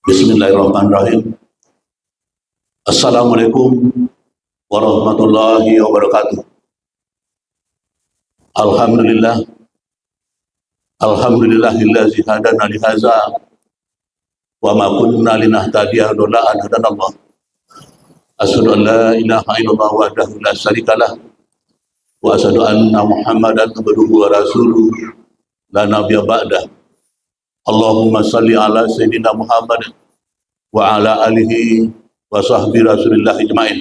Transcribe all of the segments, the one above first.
Bismillahirrahmanirrahim. Assalamualaikum warahmatullahi wabarakatuh. Alhamdulillah, alhamdulillahillazi hadana li hadza wa ma kunna linahtadiya laula an hadanallah. Asyhadu an la ilaha illallah wahdahu la syarikalah wa asyhadu anna Muhammadan abduhu wa rasuluh la nabiyya ba'dah. Allahumma salli ala sayyidina Muhammad wa ala alihi wa sahbihi rasulillah ijma'in.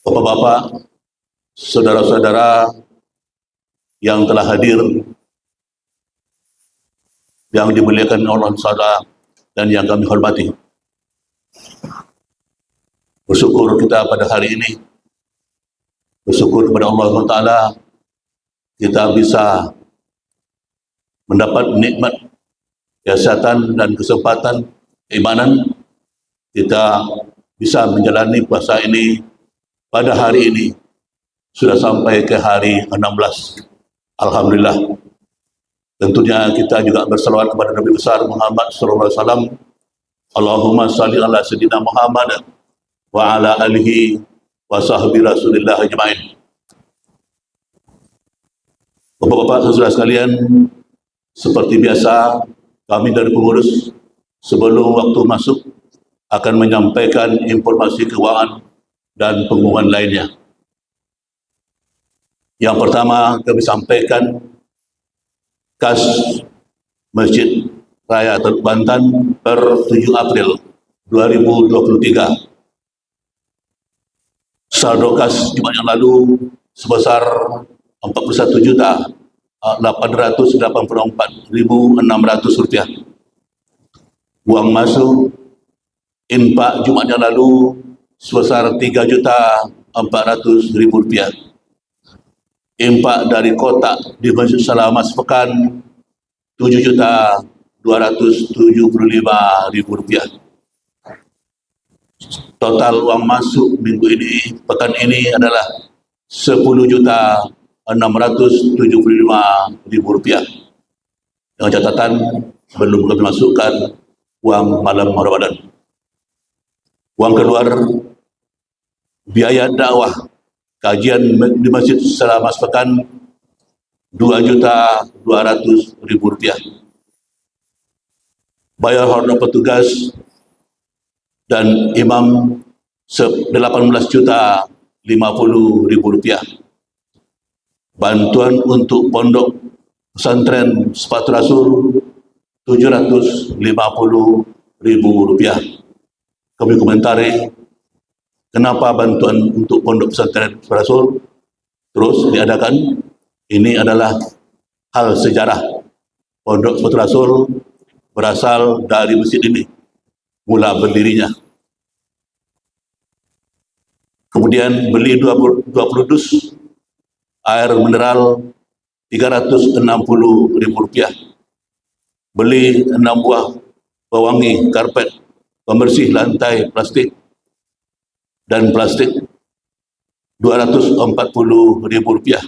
Bapak-bapak, saudara-saudara yang telah hadir, yang dimuliakan Allah SWT dan yang kami hormati, bersyukur kita pada hari ini, bersyukur kepada Allah SWT kita bisa mendapat nikmat kesehatan dan kesempatan keimanan. Kita bisa menjalani puasa ini pada hari ini sudah sampai ke hari 16. Alhamdulillah. Tentunya kita juga berselawat kepada Nabi besar Muhammad SAW. Allahumma salli ala sayyidina Muhammad wa ala alihi wa sahbihi rasulillah ajma'in. Bapak-bapak saudara sekalian, seperti biasa kami dari pengurus sebelum waktu masuk akan menyampaikan informasi keuangan dan pengumuman lainnya. Yang pertama kami sampaikan kas Masjid Raya Teluk Bantan per 7 April 2023. Saldo kas Jumat yang lalu sebesar 41.884.600 rupiah. Uang masuk infak Jumat yang lalu sebesar 3.400.000 rupiah. Infak dari kotak di Masjid Selama sepekan 7.275.000 rupiah. Total uang masuk minggu ini, pekan ini adalah 10.675.000 rupiah. Dengan catatan belum kami masukkan uang malam Ramadan. Uang keluar biaya dakwah kajian di masjid selama sepekan 2.200.000 rupiah. Bayar honor petugas dan imam 18.050.000 rupiah. Bantuan untuk pondok pesantren Sepatu Rasul 750.000 rupiah. Kami komentari kenapa bantuan untuk pondok pesantren Sepatu Rasul terus diadakan. Ini adalah hal sejarah. Pondok Sepatu Rasul berasal dari masjid ini, mula berdirinya. Kemudian beli 20 dus air mineral 360.000 rupiah. Beli 6 buah pewangi karpet, pembersih lantai plastik dan plastik 240.000 rupiah.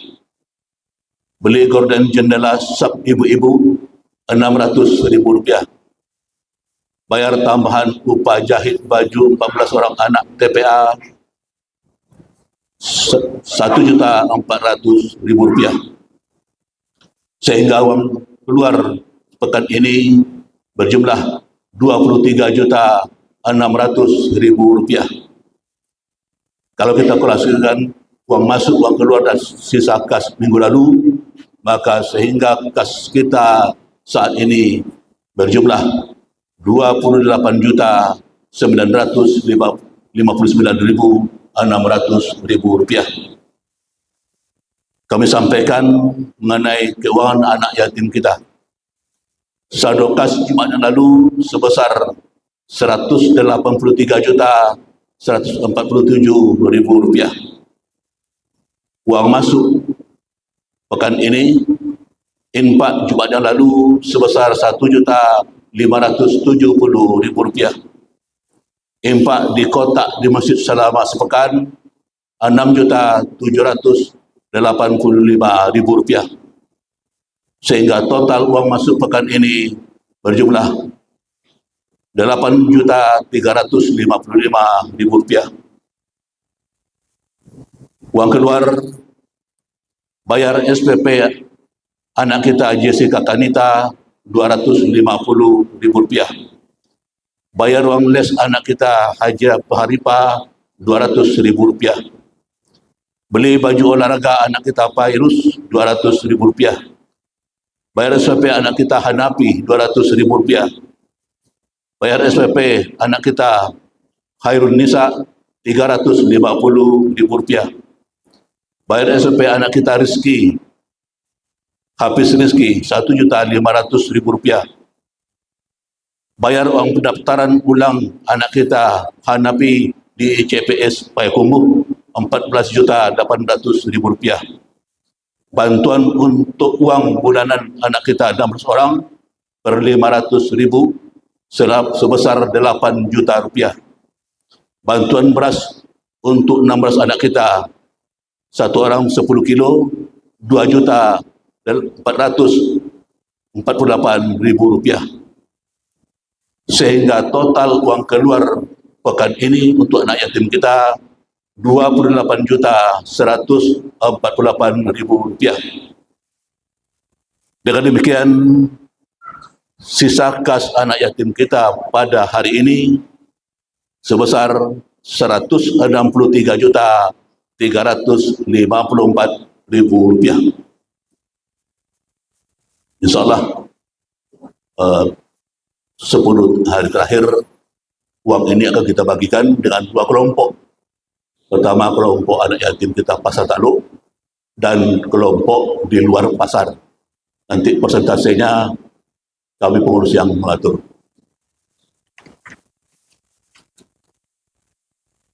Beli gorden jendela sab ibu-ibu 600.000 rupiah. Bayar tambahan upah jahit baju 14 orang anak TPA 1.400.000 rupiah. Sehingga uang keluar pekan ini berjumlah 23.600.000 rupiah. Kalau kita kalkulasikan uang masuk, uang keluar dan sisa kas minggu lalu, maka sehingga kas kita saat ini berjumlah 28.959.600 rupiah. Kami sampaikan mengenai keuangan anak yatim kita. Saldo kas Jumat yang lalu sebesar 183.147.000 rupiah. Uang masuk pekan ini infak Jumat yang lalu sebesar 1.570.000 rupiah. Infak di kotak di Masjid selama sepekan 6.785.000 rupiah. Sehingga total uang masuk pekan ini berjumlah 8.355.000 rupiah. Uang keluar bayar SPP anak kita Jessica Kanita 250.000 rupiah. Bayar uang les anak kita Haji Haripa 200.000 rupiah. Beli baju olahraga anak kita Fairuz 200.000 rupiah. Bayar SPP anak kita Hanafi 200.000 rupiah. Bayar SPP anak kita Khairun Nisa 350.000 rupiah. Bayar SPP anak kita Rizki Hafiz Rizki 1.500.000 rupiah. Bayar uang pendaftaran ulang anak kita Hanafi di CPS Payakumbuh 14.800.000 rupiah. Bantuan untuk uang bulanan anak kita 16 orang per 500.000 sebesar 8 juta rupiah. Bantuan beras untuk 16 anak kita, satu orang 10 kilo, 2.448.000 rupiah. Sehingga total uang keluar pekan ini untuk anak yatim kita 28.148.000 rupiah. Dengan demikian, sisa kas anak yatim kita pada hari ini sebesar 163.354.000 rupiah. InsyaAllah 10 hari terakhir uang ini akan kita bagikan dengan 2 kelompok. Pertama, kelompok anak yatim kita Pasar Taluk dan kelompok di luar pasar. Nanti persentasenya kami pengurus yang mengatur.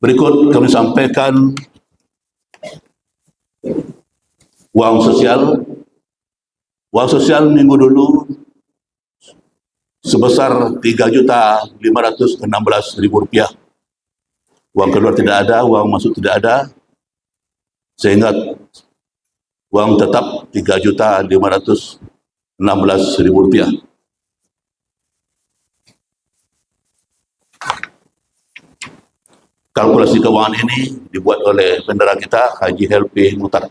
Berikut kami sampaikan uang sosial. Uang sosial minggu dulu sebesar 3.516.000 rupiah. Uang keluar tidak ada, uang masuk tidak ada, sehingga uang tetap 3.516.000 rupiah. Kalkulasi keuangan ini dibuat oleh bendera kita, Haji Helpi Mutar.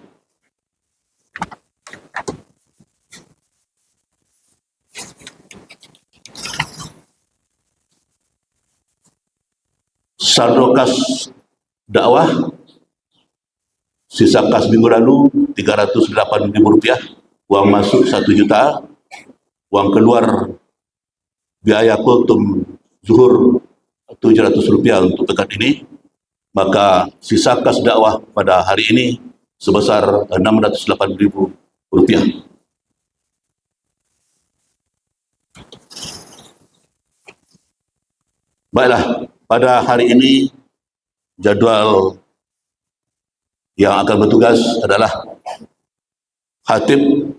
Saldo kas dakwah, sisa kas minggu lalu 308.000 rupiah, uang masuk 1 juta, uang keluar biaya kultum zuhur 700 rupiah untuk pekan ini, maka sisa kas dakwah pada hari ini sebesar 608.000 rupiah. Baiklah, pada hari ini jadwal yang akan bertugas adalah Khatib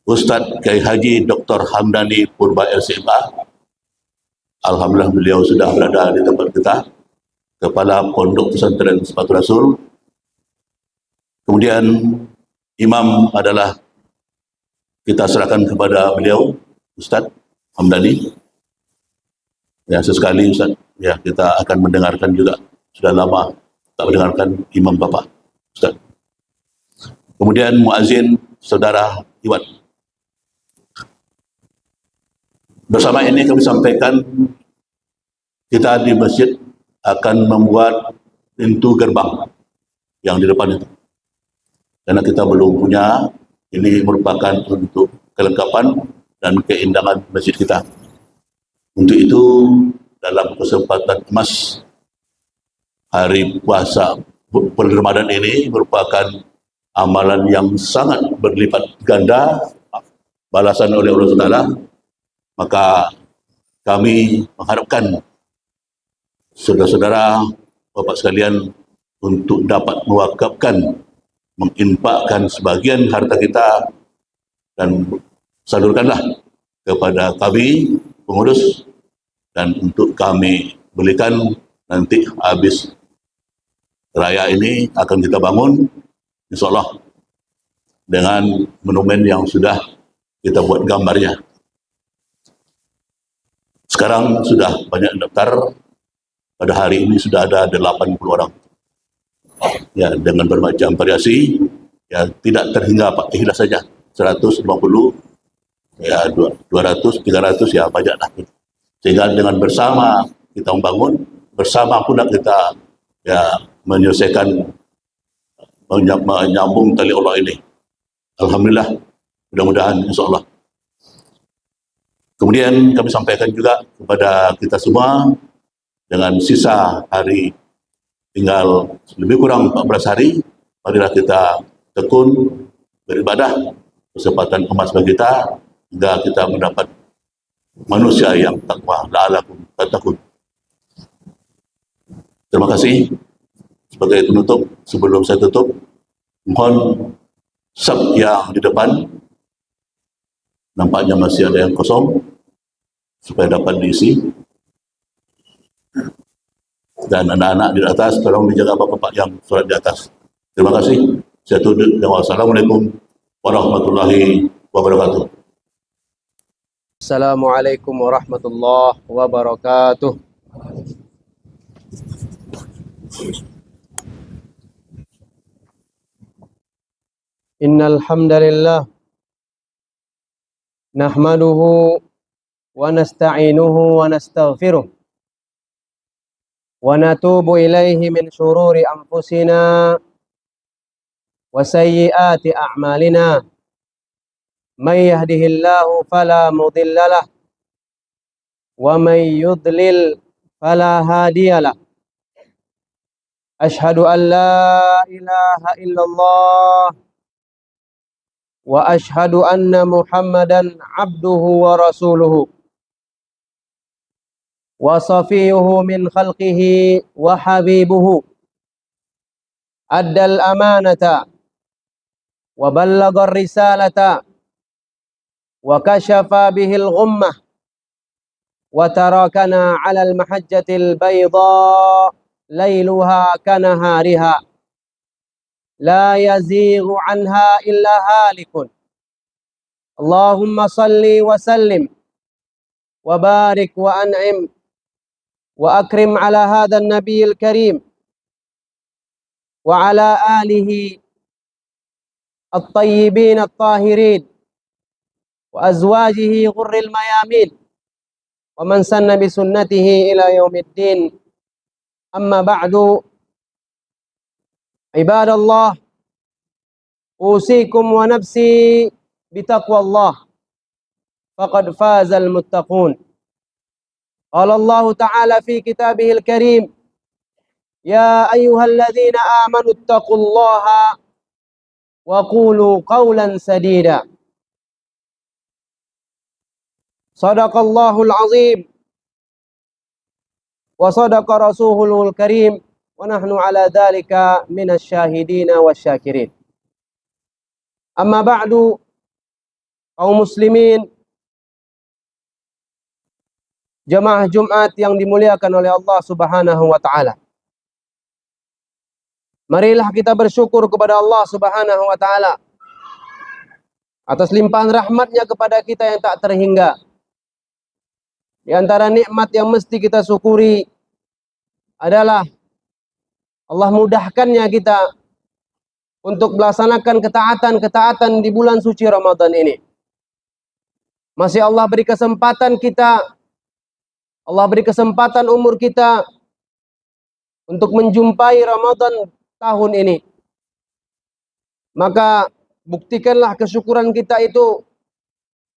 Ustadz Kiai Haji Dr. Hamdani Purba LCMA. Alhamdulillah beliau sudah berada di tempat kita, Kepala Pondok Pesantren Sepatu Rasul. Kemudian imam adalah kita serahkan kepada beliau, Ustadz Hamdani. Ya, sesekali Ustaz, ya kita akan mendengarkan juga. Sudah lama tak mendengarkan imam Bapak, Ustaz. Kemudian muazin Saudara Iwan. Bersama ini kami sampaikan kita di masjid akan membuat pintu gerbang yang di depan itu. Karena kita belum punya, ini merupakan untuk kelengkapan dan keindahan masjid kita. Untuk itu, dalam kesempatan emas hari puasa bulan Ramadan ini merupakan amalan yang sangat berlipat ganda balasan oleh Allah Taala, maka kami mengharapkan saudara-saudara, Bapak sekalian untuk dapat mewakafkan, menginfakkan sebagian harta kita dan salurkanlah kepada kami pengurus, dan untuk kami belikan nanti habis raya ini akan kita bangun insyaallah dengan monumen yang sudah kita buat gambarnya. Sekarang sudah banyak daftar. Pada hari ini sudah ada 80 orang. Ya, dengan bermacam variasi, ya tidak terhingga Pak, ikhlas saja. 150, ya 200, 300, ya banyaklah. Sehingga dengan bersama kita membangun, bersama pula kita ya menyelesaikan, menyambung tali Allah ini. Alhamdulillah, mudah-mudahan insyaAllah. Kemudian kami sampaikan juga kepada kita semua, dengan sisa hari tinggal lebih kurang 14 hari, marilah kita tekun beribadah, kesempatan emas bagi kita, hingga kita mendapat manusia yang takwa, la'alakum tattaqun. Terima kasih. Sebagai penutup, sebelum saya tutup, mohon sab yang di depan, nampaknya masih ada yang kosong, supaya dapat diisi. Dan anak-anak di atas, tolong dijaga bapak-bapak yang sholat di atas. Terima kasih. Saya tutup. Wassalamualaikum warahmatullahi wabarakatuh. Assalamualaikum warahmatullahi wabarakatuh. Innal hamdalillah nahmaduhu wa nasta'inuhu wa nastaghfiruh wa natubu ilaihi min syururi anfusina wa sayyiati a'malina. May yahdihillahu fala mudhillalah wa may yudlil fala hadiyalah. Ashhadu an la ilaha illallah wa ashhadu anna Muhammadan abduhu wa rasuluhu wa safiyuhu min khalqihi wa habibuhu. Addal amanata wa ballagar risalata wa kashafa bihil ghummah wa tarakana 'alal mahajjatil bayda lailuha kanahariha la yazighu anha illa halikun. Allahumma salli wa sallim wa barik wa an'im wa akrim ala hadha an-nabiyil karim wa ala alihi at-tayyibin at-tahirin wa azwajihi ghurril mayamin wa man sanna bi sunnatihi ila yaumiddin. Amma ba'du. Ibadallah, usikum wa nafsi bitaqwallah, faqad fazal muttaqun. Qala Allah Ta'ala fi kitabihil karim, ya ayyuhalladzina amanu ittaqullaha wa qulu qawlan sadida. Sadaqallahul azim wa sadaqa rasulul karim wa nahnu ala dhalika minasy syahidina wasyakirin. Amma ba'du, kaum muslimin, jamaah Jumat yang dimuliakan oleh Allah Subhanahu wa taala. Marilah kita bersyukur kepada Allah Subhanahu wa taala atas limpahan rahmatnya kepada kita yang tak terhingga. Di antara nikmat yang mesti kita syukuri adalah Allah mudahkannya kita untuk melaksanakan ketaatan-ketaatan di bulan suci Ramadan ini. Masih Allah beri kesempatan kita, Allah beri kesempatan umur kita untuk menjumpai Ramadan tahun ini. Maka buktikanlah kesyukuran kita itu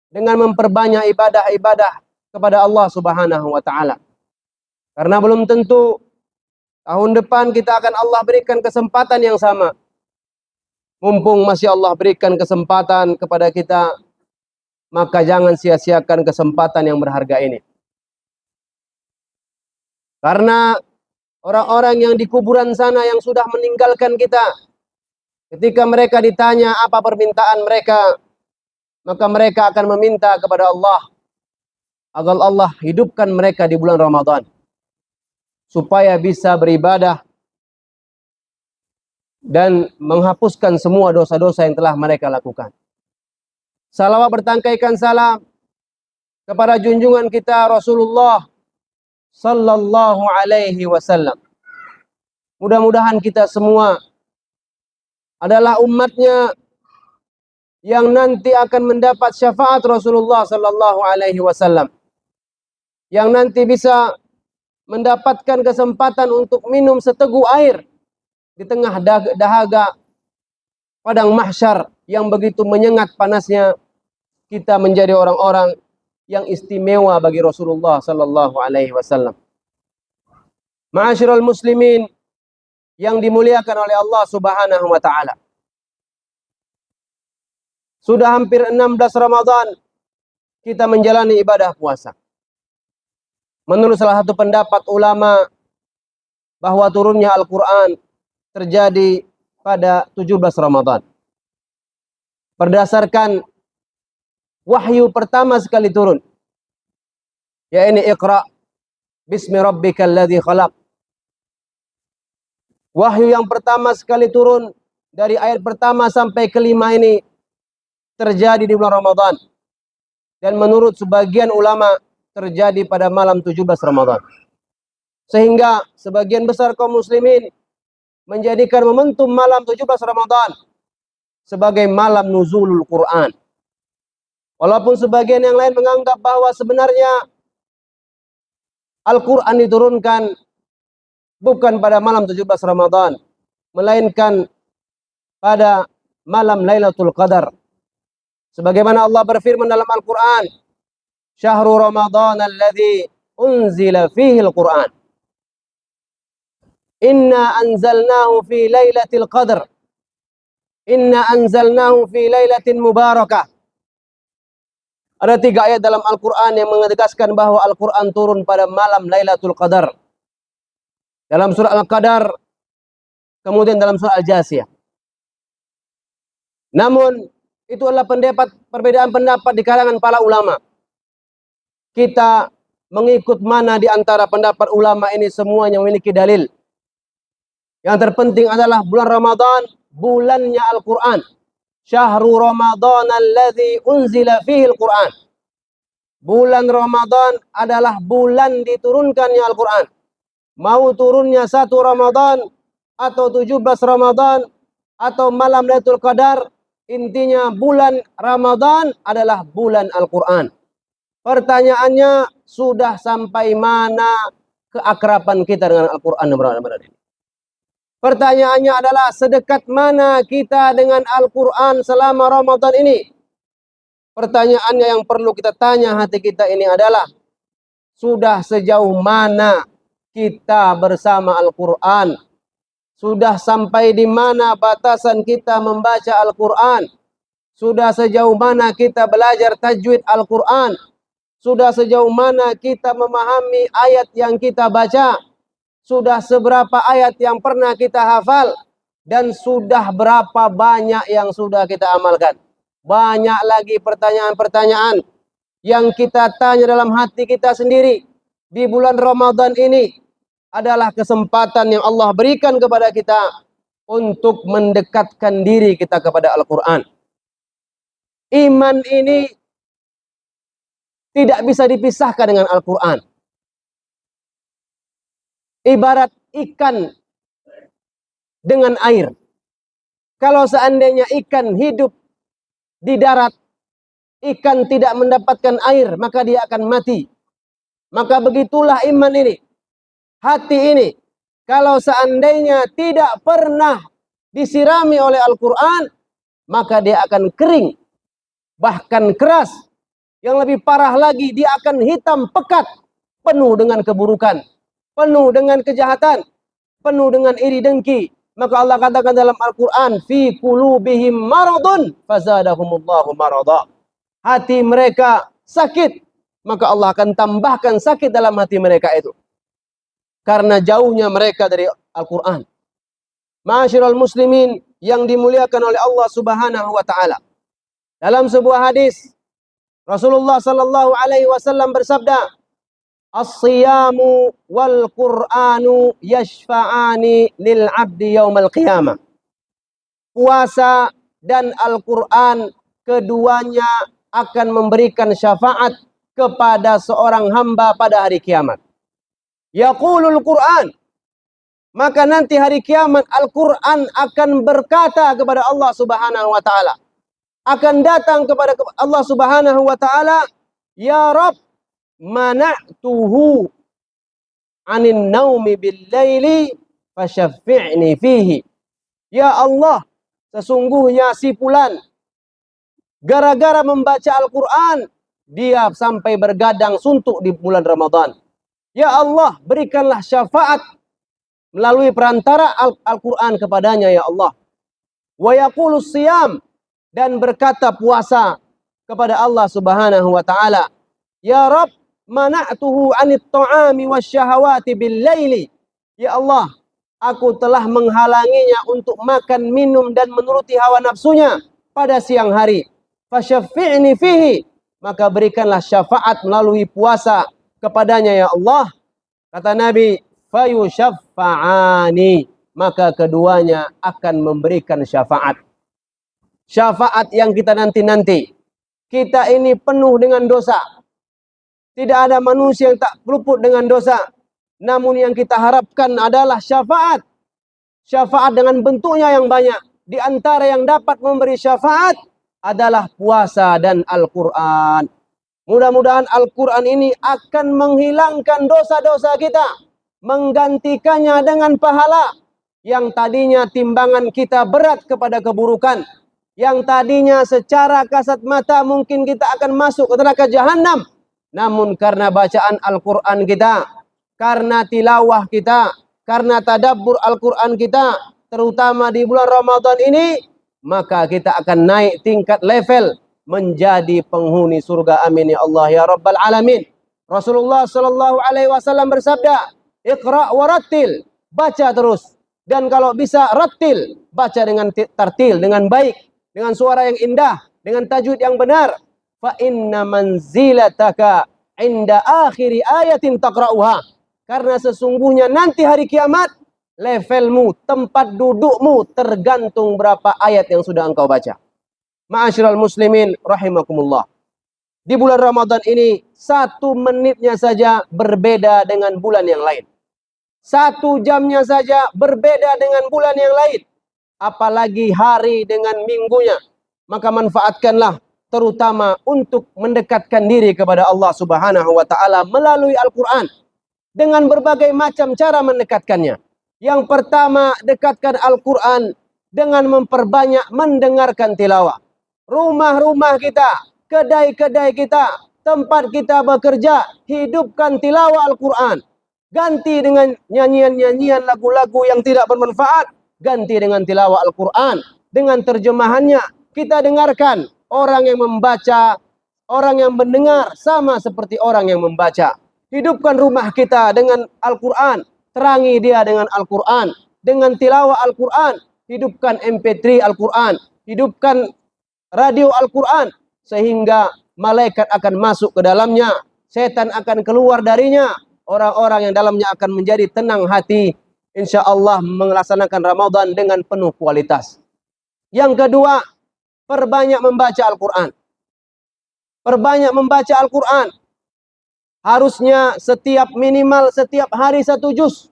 dengan memperbanyak ibadah-ibadah kepada Allah Subhanahu wa taala. Karena belum tentu tahun depan kita akan Allah berikan kesempatan yang sama. Mumpung masih Allah berikan kesempatan kepada kita, maka jangan sia-siakan kesempatan yang berharga ini. Karena orang-orang yang di kuburan sana yang sudah meninggalkan kita, ketika mereka ditanya apa permintaan mereka, maka mereka akan meminta kepada Allah agar Allah hidupkan mereka di bulan Ramadan, supaya bisa beribadah dan menghapuskan semua dosa-dosa yang telah mereka lakukan. Salawat bertangkaikan salam kepada junjungan kita Rasulullah sallallahu alaihi wasallam. Mudah-mudahan kita semua adalah umatnya yang nanti akan mendapat syafaat Rasulullah sallallahu alaihi wasallam, yang nanti bisa mendapatkan kesempatan untuk minum seteguk air di tengah dahaga padang mahsyar yang begitu menyengat panasnya. Kita menjadi orang-orang yang istimewa bagi Rasulullah sallallahu alaihi wasallam. Ma'asyiral muslimin yang dimuliakan oleh Allah Subhanahu wa taala. Sudah hampir 16 Ramadan kita menjalani ibadah puasa. Menurut salah satu pendapat ulama bahwa turunnya Al-Quran terjadi pada 17 Ramadan. Berdasarkan wahyu pertama sekali turun, yaitu Iqra bismi rabbikal ladzi khalaq. Wahyu yang pertama sekali turun dari ayat pertama sampai kelima ini terjadi di bulan Ramadan. Dan menurut sebagian ulama terjadi pada malam 17 Ramadan. Sehingga sebagian besar kaum muslimin menjadikan momentum malam 17 Ramadan sebagai malam nuzulul Quran. Walaupun sebagian yang lain menganggap bahwa sebenarnya Al-Quran diturunkan bukan pada malam 17 Ramadan, melainkan pada malam Lailatul Qadar. Sebagaimana Allah berfirman dalam Al-Quran, Syahrul Ramadan alladzi unzila fihi Al-Quran. Inna anzalnahu fi Lailatul Qadar. Inna anzalnahu fi Lailatin Mubarakah. Ada 3 ayat dalam Al-Quran yang menegaskan bahwa Al-Quran turun pada malam Lailatul Qadar. Dalam surah Al-Qadar, kemudian dalam surah Al-Jasiyah. Namun, itu adalah perbedaan pendapat di kalangan para ulama. Kita mengikut mana di antara pendapat ulama ini semuanya memiliki dalil. Yang terpenting adalah bulan Ramadan, bulannya Al-Quran. Syahrul Ramadan alladzi unzila fihi Al-Quran. Bulan Ramadan adalah bulan diturunkannya Al-Quran. Mau turunnya 1 Ramadan atau 17 Ramadan atau malam Lailatul Qadar, intinya bulan Ramadan adalah bulan Al-Quran. Pertanyaannya, sudah sampai mana keakraban kita dengan Al-Quran? Pertanyaannya adalah, sedekat mana kita dengan Al-Quran selama Ramadan ini? Pertanyaannya yang perlu kita tanya hati kita ini adalah, sudah sejauh mana kita bersama Al-Quran? Sudah sampai di mana batasan kita membaca Al-Quran? Sudah sejauh mana kita belajar tajwid Al-Quran? Sudah sejauh mana kita memahami ayat yang kita baca? Sudah seberapa ayat yang pernah kita hafal? Dan sudah berapa banyak yang sudah kita amalkan? Banyak lagi pertanyaan-pertanyaan yang kita tanya dalam hati kita sendiri. Di bulan Ramadan ini adalah kesempatan yang Allah berikan kepada kita untuk mendekatkan diri kita kepada Al-Quran. Iman ini tidak bisa dipisahkan dengan Al-Quran. Ibarat ikan dengan air. Kalau seandainya ikan hidup di darat, ikan tidak mendapatkan air, maka dia akan mati. Maka begitulah iman ini. Hati ini, kalau seandainya tidak pernah disirami oleh Al-Quran, maka dia akan kering, bahkan keras. Yang lebih parah lagi, dia akan hitam pekat, penuh dengan keburukan, penuh dengan kejahatan, penuh dengan iri dengki. Maka Allah katakan dalam Al-Quran, fi qulubihim maradun fazadahumullahu marada. Hati mereka sakit, maka Allah akan tambahkan sakit dalam hati mereka itu, karena jauhnya mereka dari Al-Quran. Ma'asyiral muslimin yang dimuliakan oleh Allah Subhanahu wa taala. Dalam sebuah hadis, Rasulullah sallallahu alaihi wasallam bersabda, "As-siyamu wal Qur'anu yashfa'ani lil 'abdi yaumal qiyamah." Puasa dan Al-Qur'an keduanya akan memberikan syafaat kepada seorang hamba pada hari kiamat. Yaqulul Quran, maka nanti hari kiamat Al-Quran akan berkata kepada Allah Subhanahu wa taala, akan datang kepada Allah Subhanahu wa taala, ya Rabb, mana'tuhu anin naumi bil laili fasyaffi'ni fihi. Ya Allah, sesungguhnya si fulan gara-gara membaca Al-Quran dia sampai bergadang suntuk di bulan Ramadan. Ya Allah, berikanlah syafaat melalui perantara Al-Quran kepadanya, ya Allah. Wa yaqulus siyam, dan berkata puasa kepada Allah Subhanahu wa taala, ya Rabb, mana'tuhu 'anit ta'ami wasyahawati bil laili. Ya Allah, aku telah menghalanginya untuk makan, minum dan menuruti hawa nafsunya pada siang hari. Fasyaffi'ni fihi, maka berikanlah syafaat melalui puasa kepadanya, ya Allah. Kata Nabi, fayusyaffa'ani, maka keduanya akan memberikan syafaat. Syafaat yang kita nanti-nanti. Kita ini penuh dengan dosa. Tidak ada manusia yang tak luput dengan dosa. Namun yang kita harapkan adalah syafaat. Syafaat dengan bentuknya yang banyak. Di antara yang dapat memberi syafaat adalah puasa dan Al-Quran. Mudah-mudahan Al-Quran ini akan menghilangkan dosa-dosa kita, menggantikannya dengan pahala. Yang tadinya timbangan kita berat kepada keburukan, yang tadinya secara kasat mata mungkin kita akan masuk ke neraka jahanam, namun karena bacaan Al-Quran kita, karena tilawah kita, karena tadabbur Al-Quran kita, terutama di bulan Ramadan ini, maka kita akan naik tingkat level menjadi penghuni surga. Amin ya Allah ya Rabbal Alamin. Rasulullah sallallahu alaihi wasallam bersabda, Iqra' warattil, baca terus. Dan kalau bisa rattil, baca dengan tartil, dengan baik, dengan suara yang indah, dengan tajwid yang benar. Fa inna manzilataka inda akhiri ayatin taqra'uha. Karena sesungguhnya nanti hari kiamat, levelmu, tempat dudukmu tergantung berapa ayat yang sudah engkau baca. Ma'asyiral muslimin rahimakumullah. Di bulan Ramadan ini, 1 menitnya saja berbeda dengan bulan yang lain. 1 jamnya saja berbeda dengan bulan yang lain. Apalagi hari dengan minggunya. Maka manfaatkanlah terutama untuk mendekatkan diri kepada Allah Subhanahu wa taala melalui Al-Quran. Dengan berbagai macam cara mendekatkannya. Yang pertama, dekatkan Al-Quran dengan memperbanyak mendengarkan tilawah. Rumah-rumah kita, kedai-kedai kita, tempat kita bekerja, hidupkan tilawah Al-Quran. Ganti dengan nyanyian-nyanyian lagu-lagu yang tidak bermanfaat. Ganti dengan tilawah Al-Quran. Dengan terjemahannya, kita dengarkan. Orang yang membaca, orang yang mendengar, sama seperti orang yang membaca. Hidupkan rumah kita dengan Al-Quran. Terangi dia dengan Al-Quran. Dengan tilawah Al-Quran. Hidupkan MP3 Al-Quran. Hidupkan radio Al-Quran. Sehingga malaikat akan masuk ke dalamnya. Setan akan keluar darinya. Orang-orang yang dalamnya akan menjadi tenang hati. Insya Allah melaksanakan Ramadan dengan penuh kualitas. Yang kedua, perbanyak membaca Al-Quran. Perbanyak membaca Al-Quran. Harusnya minimal setiap hari 1 juz.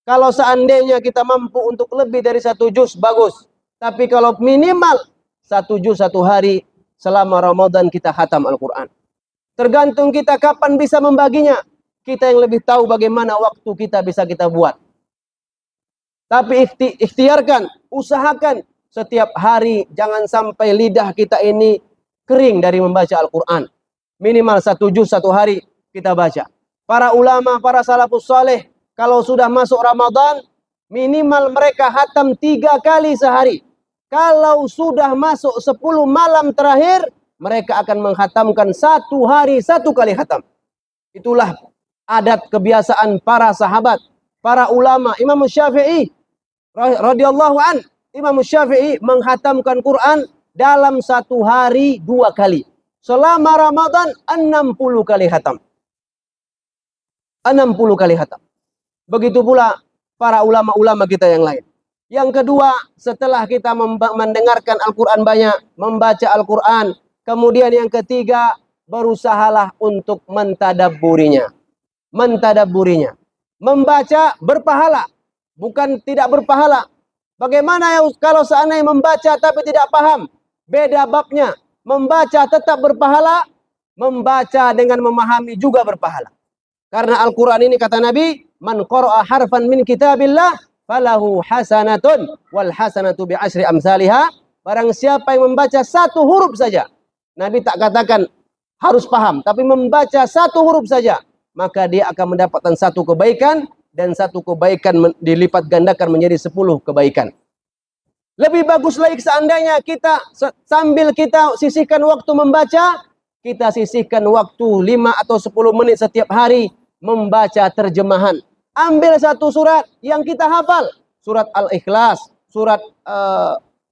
Kalau seandainya kita mampu untuk lebih dari 1 juz, bagus. Tapi kalau minimal 1 juz 1 hari, selama Ramadan kita khatam Al-Quran. Tergantung kita kapan bisa membaginya. Kita yang lebih tahu bagaimana waktu kita bisa kita buat. Tapi ikhtiarkan, usahakan setiap hari jangan sampai lidah kita ini kering dari membaca Al-Quran. Minimal 1 juz 1 hari kita baca. Para ulama, para salafus saleh, kalau sudah masuk Ramadan, minimal mereka khatam 3 kali sehari. Kalau sudah masuk 10 malam terakhir, mereka akan menghatamkan 1 hari 1 kali khatam. Itulah adat kebiasaan para sahabat, para ulama. Imam Syafi'i radhiyallahu an, Imam Syafi'i menghatamkan Quran dalam 1 hari 2 kali. Selama Ramadan 60 kali khatam. 60 kali khatam. Begitu pula para ulama-ulama kita yang lain. Yang kedua, setelah kita mendengarkan Al-Quran banyak, membaca Al-Quran, kemudian yang ketiga, berusahalah untuk mentadabburinya. Mentadabburinya. Membaca berpahala, bukan tidak berpahala. Bagaimana kalau seandainya membaca tapi tidak paham? Beda babnya. Membaca tetap berpahala, membaca dengan memahami juga berpahala. Karena Al-Quran ini kata Nabi, man qara'a harfan min kitabillah falahu hasanatun wal hasanatu bi asyri amsalihha. Barang siapa yang membaca satu huruf saja. Nabi tak katakan harus paham, tapi membaca satu huruf saja, maka dia akan mendapatkan satu kebaikan, dan satu kebaikan dilipat gandakan menjadi 10 kebaikan. Lebih bagus lagi seandainya kita sambil kita sisihkan waktu membaca, kita sisihkan waktu 5 atau 10 menit setiap hari membaca terjemahan. Ambil satu surat yang kita hafal, surat Al-Ikhlas, surat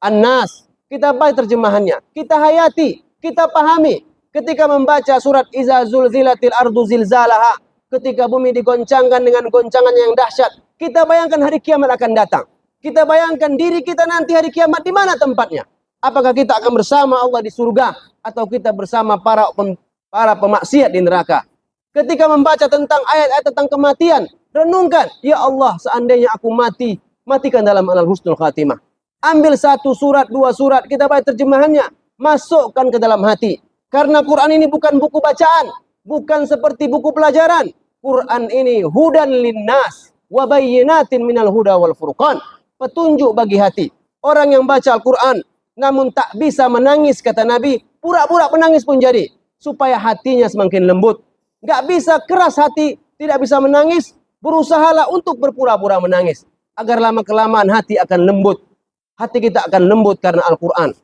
An-Nas, kita baca terjemahannya, kita hayati, kita pahami. Ketika membaca surat Iza zulzilatil ardu zilzalaha, ketika bumi digoncangkan dengan goncangan yang dahsyat, kita bayangkan hari kiamat akan datang. Kita bayangkan diri kita nanti hari kiamat di mana tempatnya. Apakah kita akan bersama Allah di surga, atau kita bersama para pemaksiat di neraka? Ketika membaca tentang ayat-ayat tentang kematian, renungkan, ya Allah, seandainya aku mati, matikan dalam alal husnul khatimah. Ambil satu surat, 2 surat, kita baca terjemahannya, masukkan ke dalam hati. Karena Quran ini bukan buku bacaan, bukan seperti buku pelajaran. Quran ini hudan linnas wa bayyinatin minal huda wal furqan. Petunjuk bagi hati. Orang yang baca Al-Quran namun tak bisa menangis, kata Nabi, pura-pura penangis pun jadi, supaya hatinya semakin lembut. Nggak bisa keras hati, tidak bisa menangis, berusahalah untuk berpura-pura menangis, agar lama-kelamaan hati akan lembut. Hati kita akan lembut karena Al-Quran.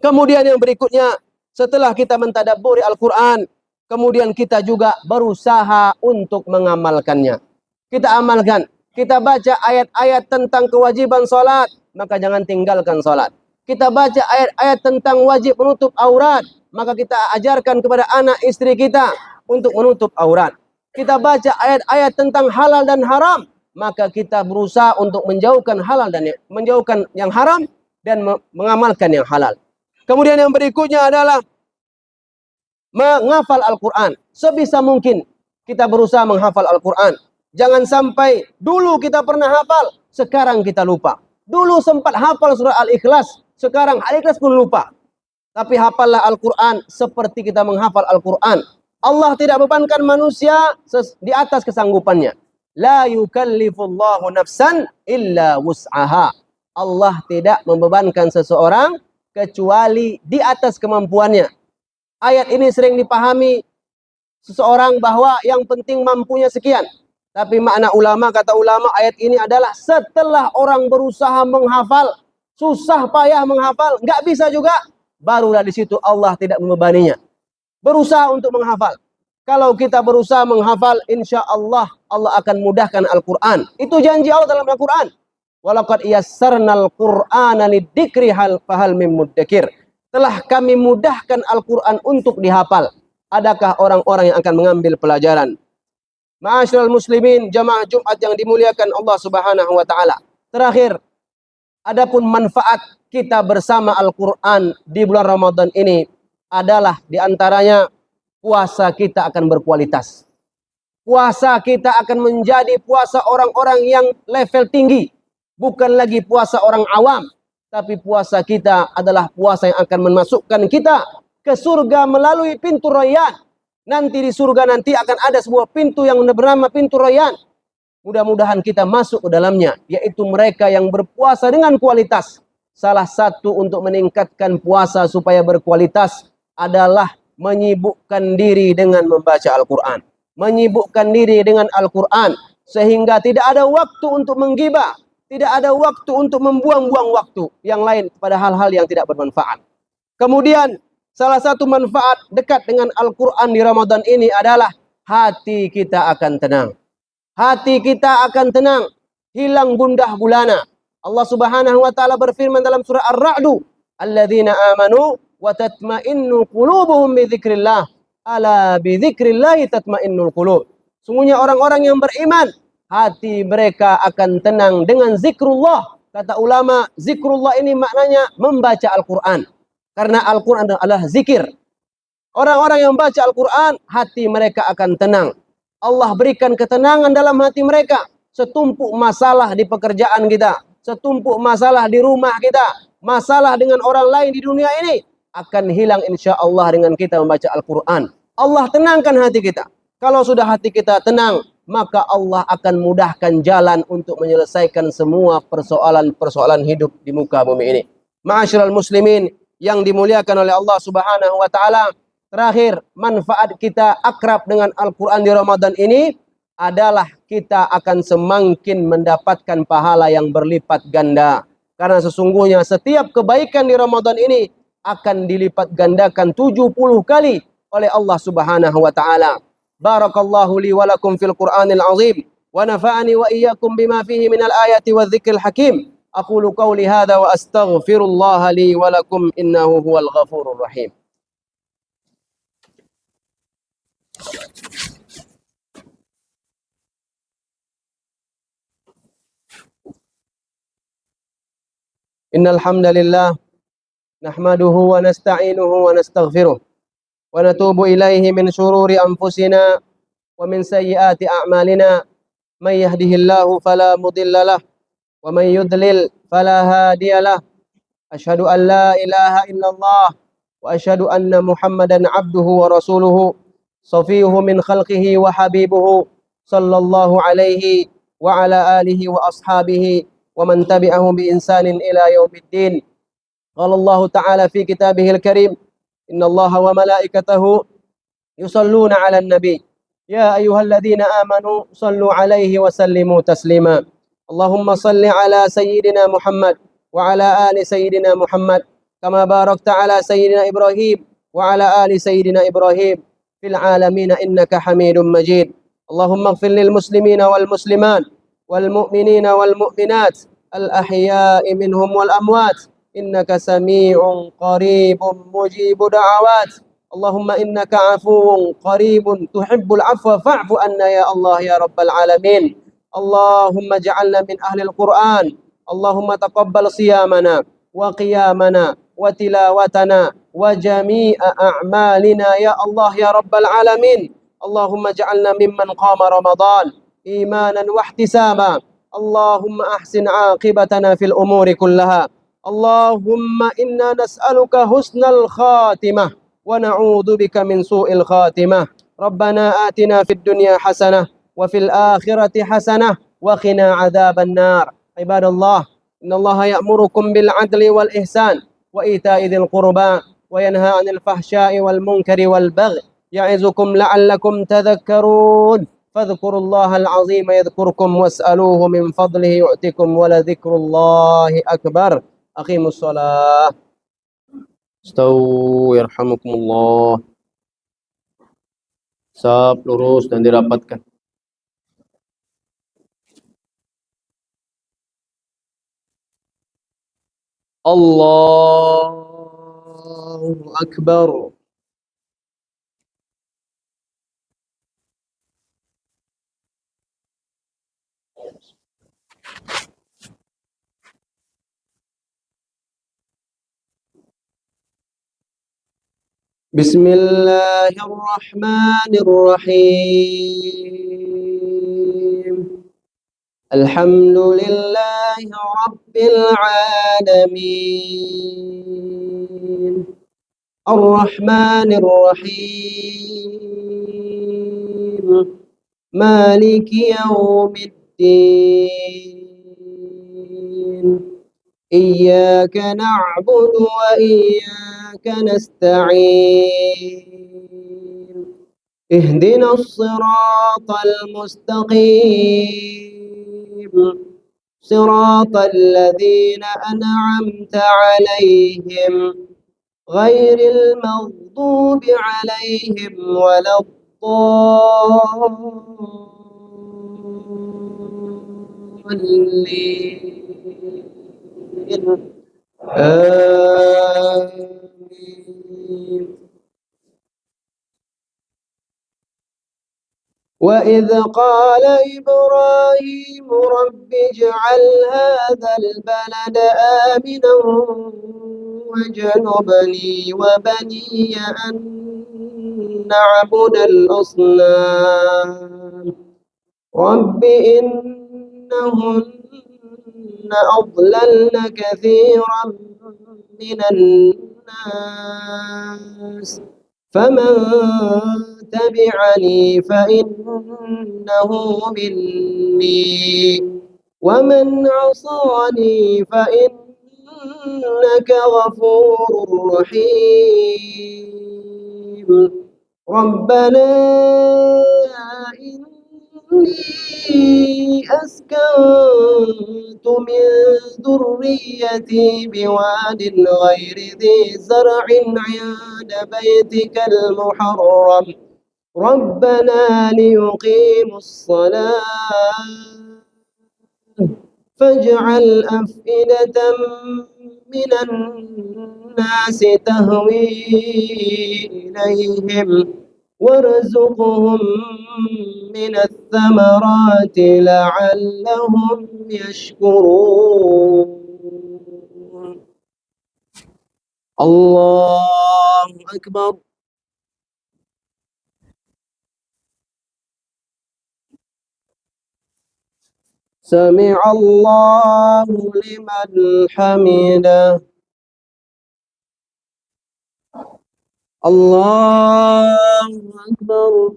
Kemudian yang berikutnya, setelah kita mentadabburi Al-Quran, kemudian kita juga berusaha untuk mengamalkannya. Kita amalkan. Kita baca ayat-ayat tentang kewajiban sholat, maka jangan tinggalkan sholat. Kita baca ayat-ayat tentang wajib menutup aurat, maka kita ajarkan kepada anak istri kita untuk menutup aurat. Kita baca ayat-ayat tentang halal dan haram, maka kita berusaha untuk menjauhkan halal dan menjauhkan yang haram dan mengamalkan yang halal. Kemudian yang berikutnya adalah menghafal Al-Quran. Sebisa mungkin kita berusaha menghafal Al-Quran. Jangan sampai dulu kita pernah hafal, sekarang kita lupa. Dulu sempat hafal surah Al-Ikhlas, sekarang Al-Ikhlas pun lupa. Tapi hafallah Al-Quran seperti kita menghafal Al-Quran. Allah tidak bebankan manusia di atas kesanggupannya. La yukallifullahu nafsan illa wus'aha. Allah tidak membebankan seseorang kecuali di atas kemampuannya. Ayat ini sering dipahami seseorang bahwa yang penting mampunya sekian. Tapi makna ulama, kata ulama, ayat ini adalah setelah orang berusaha menghafal, susah payah menghafal, nggak bisa juga, barulah di situ Allah tidak membebaninya. Berusaha untuk menghafal. Kalau kita berusaha menghafal, insya Allah, Allah akan mudahkan Al-Quran. Itu janji Allah dalam Al-Quran. Walaqad yassarnal Qur'ana lidzikri fahal mim muddakir. Telah kami mudahkan Al-Quran untuk dihafal. Adakah orang-orang yang akan mengambil pelajaran? Ma'asyiral muslimin, jamaah Jumat yang dimuliakan Allah Subhanahu wa taala. Terakhir, adapun manfaat kita bersama Al-Quran di bulan Ramadan ini adalah diantaranya puasa kita akan berkualitas. Puasa kita akan menjadi puasa orang-orang yang level tinggi. Bukan lagi puasa orang awam, tapi puasa kita adalah puasa yang akan memasukkan kita ke surga melalui pintu Rayyan. Nanti di surga nanti akan ada sebuah pintu yang bernama pintu Rayyan. Mudah-mudahan kita masuk ke dalamnya, yaitu mereka yang berpuasa dengan kualitas. Salah satu untuk meningkatkan puasa supaya berkualitas adalah menyibukkan diri dengan membaca Al-Quran. Menyibukkan diri dengan Al-Quran. Sehingga tidak ada waktu untuk menggibah. Tidak ada waktu untuk membuang-buang waktu yang lain pada hal-hal yang tidak bermanfaat. Kemudian, salah satu manfaat dekat dengan Al-Quran di Ramadan ini adalah hati kita akan tenang. Hati kita akan tenang. Hilang gundah gulana. Allah Subhanahu wa taala berfirman dalam surah Ar-Ra'du, "Alladzina amanu wa tatma'innu qulubuhum bi dzikrillah. Ala bi dzikrillah tatma'innul qulub." Sungguhnya orang-orang yang beriman, hati mereka akan tenang dengan zikrullah. Kata ulama, zikrullah ini maknanya membaca Al-Quran. Karena Al-Quran adalah zikir. Orang-orang yang baca Al-Quran, hati mereka akan tenang. Allah berikan ketenangan dalam hati mereka. Setumpuk masalah di pekerjaan kita, setumpuk masalah di rumah kita, masalah dengan orang lain di dunia ini akan hilang insya Allah dengan kita membaca Al-Quran. Allah tenangkan hati kita. Kalau sudah hati kita tenang, maka Allah akan mudahkan jalan untuk menyelesaikan semua persoalan-persoalan hidup di muka bumi ini. Ma'asyiral muslimin yang dimuliakan oleh Allah Subhanahu wa taala, terakhir, manfaat kita akrab dengan Al-Quran di Ramadan ini adalah kita akan semakin mendapatkan pahala yang berlipat ganda. Karena sesungguhnya setiap kebaikan di Ramadan ini akan dilipat gandakan 70 kali oleh Allah Subhanahu wa taala. Barakallahu li wa lakum fil Qur'anil azim wa nafa'ani wa iyyakum bima fihi minal ayati wadh-dhikril hakim. Aqulu qawli hadha wa astaghfirullah li wa lakum innahu huwal ghafurur rahim. Innal hamdalillah nahmaduhu wa nasta'inuhu wa nastaghfiruh wa natubu ilaihi min shururi anfusina wa min sayyiati a'malina may yahdihillahu fala mudilla lah wa may yudlil fala hadiya lah. Asyhadu an la ilaha illallah wa asyhadu anna Muhammadan abduhu wa rasuluhu safiyuhu min khalqihi wa habibuhu sallallahu alaihi wa ala alihi wa ashabihi wa man tabi'ahum bi insanin ila yaumiddin. Qala Allah Ta'ala fi kitabihil karim, inna Allah wa malaikatahu yusalluna 'alan nabi ya ayyuhalladzina amanu sallu 'alaihi wa sallimu taslima. Allahumma salli 'ala sayyidina Muhammad wa 'ala ali sayyidina Muhammad kama barakta 'ala sayyidina Ibrahim wa 'ala ali sayyidina Ibrahim fil 'alamin innaka Hamidum Majid. Allahumma ighfir lil muslimina wal muslimat والمؤمنين والمؤمنات الأحياء منهم والأموات إنك سميع قريب مجيب دعوات. اللهم إنك عفو قريب تحب العفو فاعف عنا يا الله يا رب العالمين. اللهم اجعلنا من أهل القرآن. اللهم تقبل صيامنا وقيامنا وتلاوتنا وجميع أعمالنا يا الله يا رب العالمين. اللهم اجعلنا ممن قام رمضان إيمانا واحتسابا. اللهم أحسن عاقبتنا في الأمور كلها. اللهم إنا نسألك حسن الخاتمة ونعوذ بك من سوء الخاتمة. ربنا آتنا في الدنيا حسنة وفي الآخرة حسنة وقنا عذاب النار. عباد الله، إن الله يأمركم بالعدل والإحسان وإيتاء ذي القربى وينهى عن الفحشاء والمنكر والبغي يعظكم لعلكم تذكرون. فاذكروا الله العظيم يذكركم واسألوه من فضله يؤتكم ولذكر الله أكبر. أقيموا الصلاة. Stau yarhamukumullah. Saf lurus dan dirapatkan. Allahu Akbar. بسم الله الرحمن الرحيم. الحمد لله رب العالمين. الرحمن الرحيم. مالك يوم الدين. إياك نعبد وإياك نستعين. اهدنا الصراط المستقيم صراط الذين أنعمت عليهم غير المغضوب عليهم ولا الضالين. آمين. وإذ قال إبراهيم رب اجعل هذا البلد آمنا واجنبني وبني أن نعبد الأصنام رب إنهن أضللن كثيرا من الناس فمن تبعني فإنه مني ومن عصاني فإنك غفور رحيم ربنا إني أسكنت من ذريتي بواد غير ذي زرع عند بيتك المحرم ربنا ليقيموا الصلاة فاجعل أفئدة من الناس تهوي إليهم وارزقهم من الثمرات لعلهم يشكرون الله أكبر سمع الله لمن حمده الله أكبر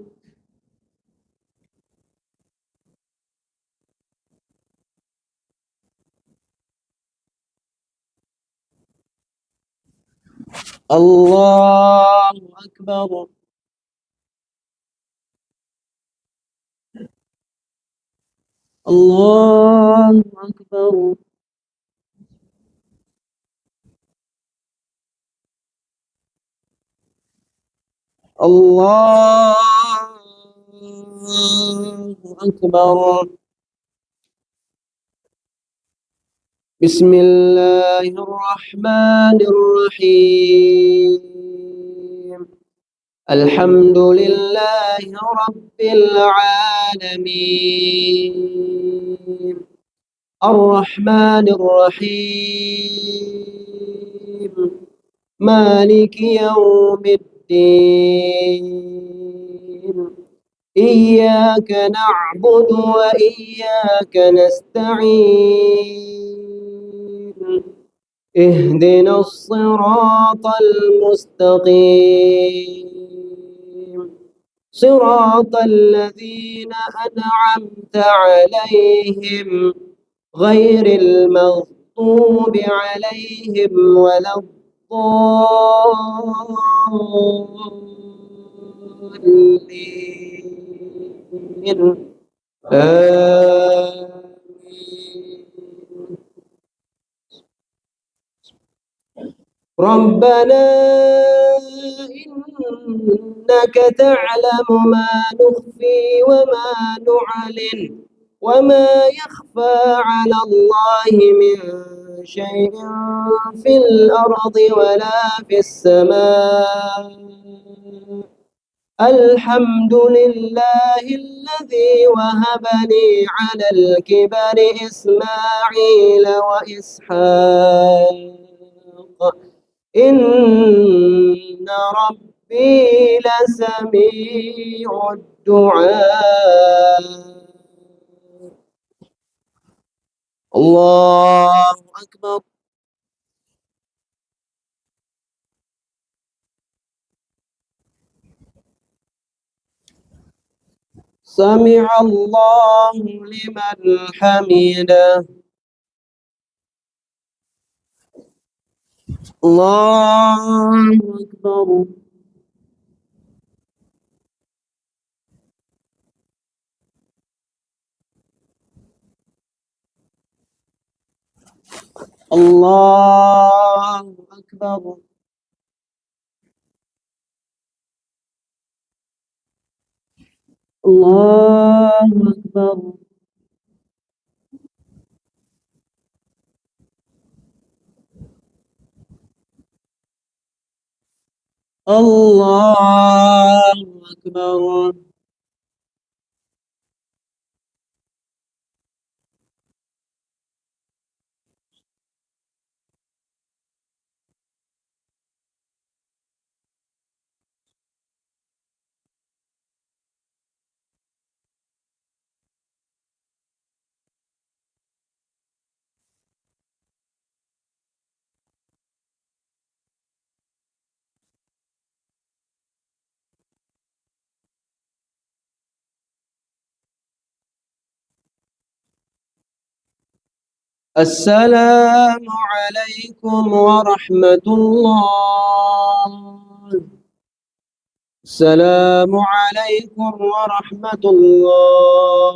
الله أكبر الله أكبر الله أكبر بسم الله الرحمن الرحيم الحمد لله رب العالمين الرحمن الرحيم مالك يوم الدين إياك نعبد وإياك نستعين اهدنا الصراط المستقيم صراط الذين أنعمت عليهم غير المغضوب عليهم ولا الضالين آمين ربنا إنك تعلم ما نخفي وما نعلن وما يخفى على الله من شيء في الأرض ولا في السماء الحمد لله الذي وهب لي على الكبر إسماعيل وإسحاق إن ربي لسميع الدعاء الله أكبر سمع الله لمن حمده الله أكبر الله أكبر الله أكبر الله أكبر السلام عليكم ورحمة الله. السلام عليكم ورحمة الله.